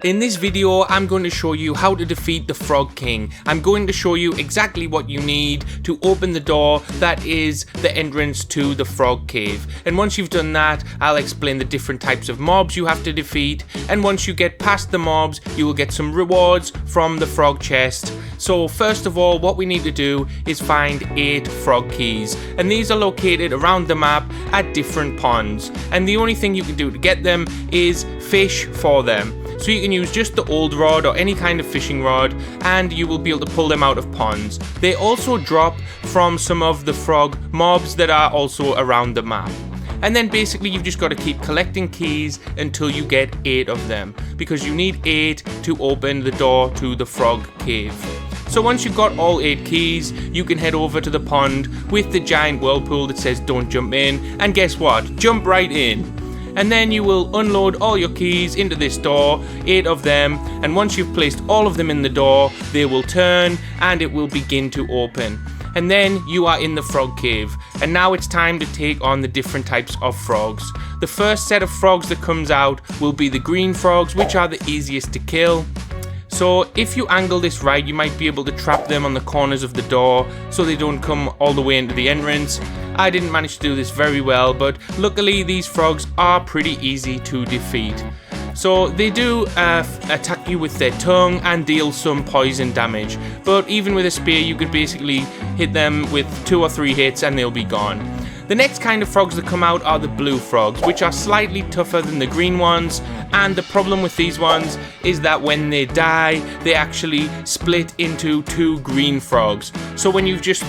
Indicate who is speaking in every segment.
Speaker 1: In this video, I'm going to show you how to defeat the Frog King. I'm going to show you exactly what you need to open the door that is the entrance to the Frog Cave. And once you've done that, I'll explain the different types of mobs you have to defeat. And once you get past the mobs, you will get some rewards from the frog chest. So first of all, what we need to do is find 8 frog keys. And these are located around the map at different ponds. And the only thing you can do to get them is fish for them. So you can use just the old rod or any kind of fishing rod and you will be able to pull them out of ponds. They also drop from some of the frog mobs that are also around the map. And then basically you've just got to keep collecting keys until you get 8 of them, because you need 8 to open the door to the frog cave. So once you've got all 8 keys, you can head over to the pond with the giant whirlpool that says don't jump in, and guess what? Jump right in. And then you will unload all your keys into this door, 8 of them, and once you've placed all of them in the door, they will turn and it will begin to open. And then you are in the frog cave, and now it's time to take on the different types of frogs. The first set of frogs that comes out will be the green frogs, which are the easiest to kill. So if you angle this right, you might be able to trap them on the corners of the door so they don't come all the way into the entrance. I didn't manage to do this very well, but luckily these frogs are pretty easy to defeat. So they do attack you with their tongue and deal some poison damage, but even with a spear you could basically hit them with 2 or 3 hits and they'll be gone. The next kind of frogs that come out are the blue frogs, which are slightly tougher than the green ones, and the problem with these ones is that when they die, they actually split into 2 green frogs. So when you just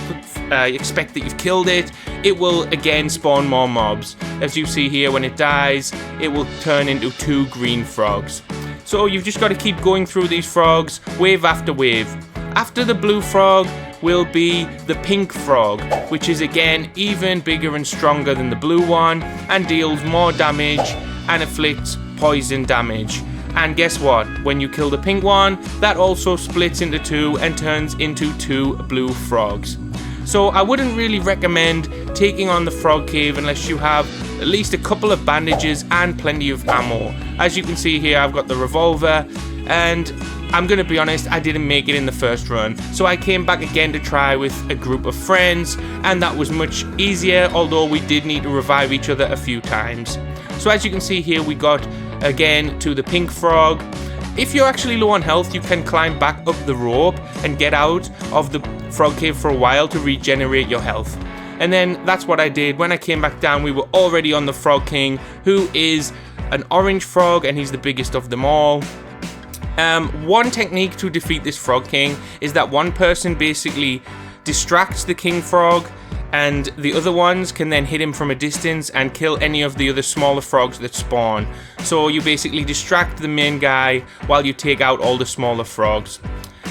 Speaker 1: expect that you've killed it, it will again spawn more mobs. As you see here, when it dies, it will turn into 2 green frogs. So you've just got to keep going through these frogs, wave after wave. After the blue frog will be the pink frog, which is again even bigger and stronger than the blue one and deals more damage and inflicts poison damage. And guess what? When you kill the pink one, that also splits into 2 and turns into 2 blue frogs. So I wouldn't really recommend taking on the frog cave unless you have at least a couple of bandages and plenty of ammo. As you can see here, I've got the revolver, and I'm gonna be honest, I didn't make it in the first run, so I came back again to try with a group of friends, and that was much easier, although we did need to revive each other a few times. So as you can see here, we got again to the pink frog. If you're actually low on health, you can climb back up the rope and get out of the frog cave for a while to regenerate your health. And then that's what I did. When I came back down, we were already on the Frog King, who is an orange frog, and he's the biggest of them all. One technique to defeat this Frog King is that one person basically distracts the King Frog, and the other ones can then hit him from a distance and kill any of the other smaller frogs that spawn. So you basically distract the main guy while you take out all the smaller frogs.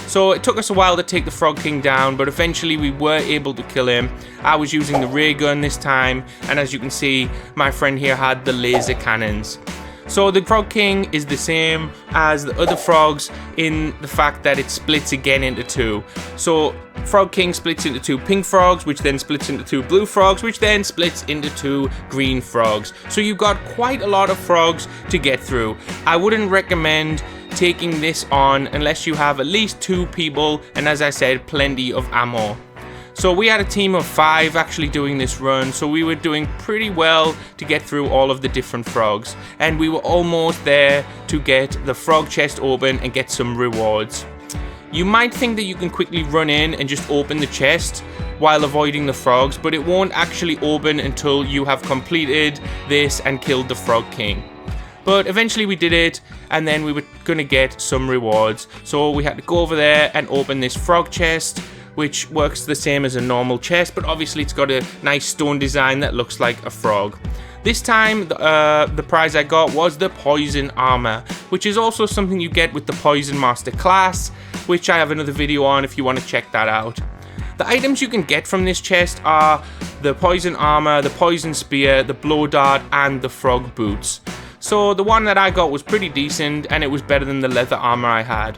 Speaker 1: So it took us a while to take the Frog King down, but eventually we were able to kill him. I was using the ray gun this time, and as you can see, my friend here had the laser cannons. So the Frog King is the same as the other frogs in the fact that it splits again into 2. So Frog King splits into 2 pink frogs, which then splits into 2 blue frogs, which then splits into 2 green frogs. So you've got quite a lot of frogs to get through. I wouldn't recommend taking this on unless you have at least 2 people and, as I said, plenty of ammo. So we had a team of 5 actually doing this run, so we were doing pretty well to get through all of the different frogs, and we were almost there to get the frog chest open and get some rewards. You might think that you can quickly run in and just open the chest while avoiding the frogs, but it won't actually open until you have completed this and killed the Frog King. But eventually we did it, and then we were gonna get some rewards. So we had to go over there and open this frog chest, which works the same as a normal chest, but obviously it's got a nice stone design that looks like a frog. This time, the prize I got was the poison armor, which is also something you get with the Beastmaster class, which I have another video on if you want to check that out. The items you can get from this chest are the poison armor, the poison spear, the blow dart, and the frog boots. So the one that I got was pretty decent, and it was better than the leather armor I had.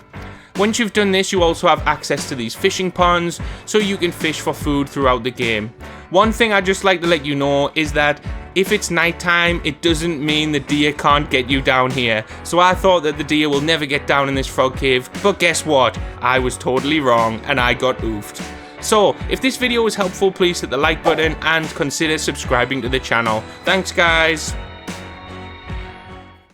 Speaker 1: Once you've done this, you also have access to these fishing ponds, so you can fish for food throughout the game. One thing I'd just like to let you know is that if it's nighttime, it doesn't mean the deer can't get you down here. So I thought that the deer will never get down in this frog cave, but guess what? I was totally wrong and I got oofed. So, if this video was helpful, please hit the like button and consider subscribing to the channel. Thanks, guys.